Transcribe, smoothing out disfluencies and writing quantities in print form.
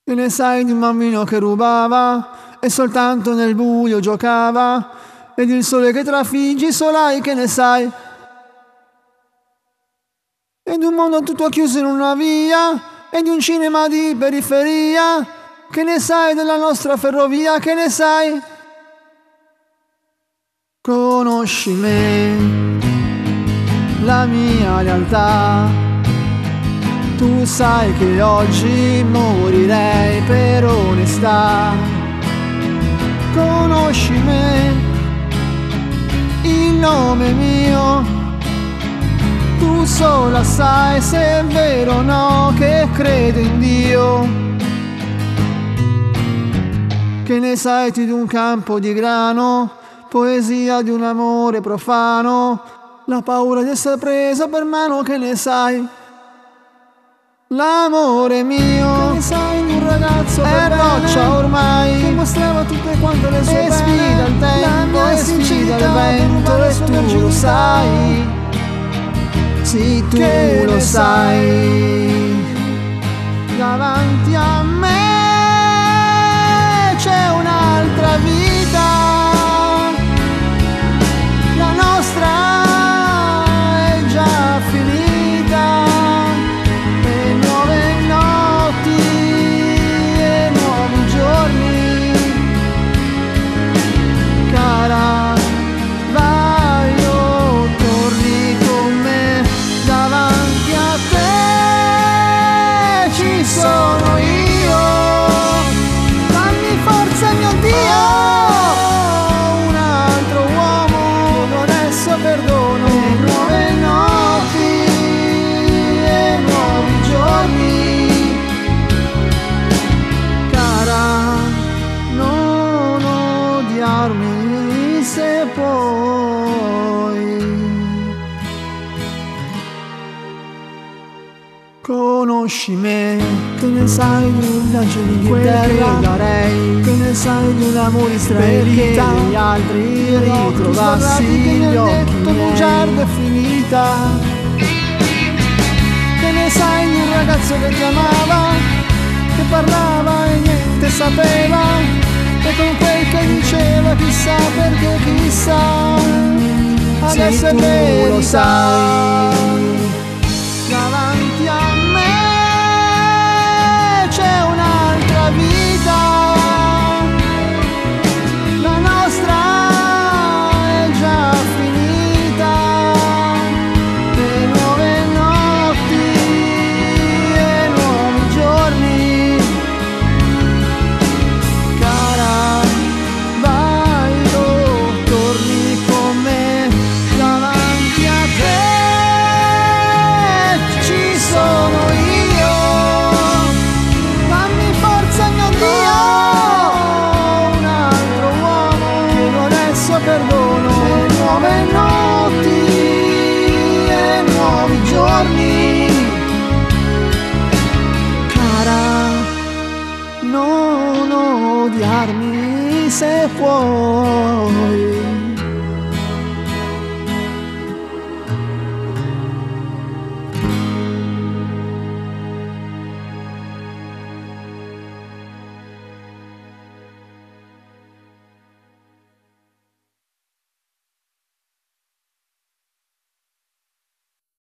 Che ne sai di un bambino che rubava e soltanto nel buio giocava, ed il sole che trafiggi solai, che ne sai? E di un mondo tutto chiuso in una via, e di un cinema di periferia, che ne sai della nostra ferrovia, che ne sai? Conosci me, la mia realtà, tu sai che oggi morirei per onestà. Conosci me, il nome mio, tu sola sai se è vero o no che credo in Dio. Che ne sai tu di un campo di grano, poesia di un amore profano, la paura di essere presa per mano, che ne sai? L'amore mio, che ne sai di un ragazzo è roccia ormai, che mostrava tutte quante le sue pene, sfida il tempo e sfida il vento, e tu lo sai, sì tu lo sai. Davanti a me c'è un'altra vita, la nostra è già finita, e nuove notti e nuovi giorni, cara, vai o torni con me. Davanti a te ci sono io, dammi forza mio Dio, un altro uomo adesso perdono, e nuove notti e nuovi giorni, cara, non odiarmi se puoi. Conosci me, che ne sai di un viaggio in Inghilterra, darei, che ne sai di un amore israelita, perché gli altri ritrovassi gli occhi bugiardo è finita. Che ne sai di un ragazzo che ti amava, che parlava e niente sapeva, e con quel che diceva chissà perché chissà, adesso è verità.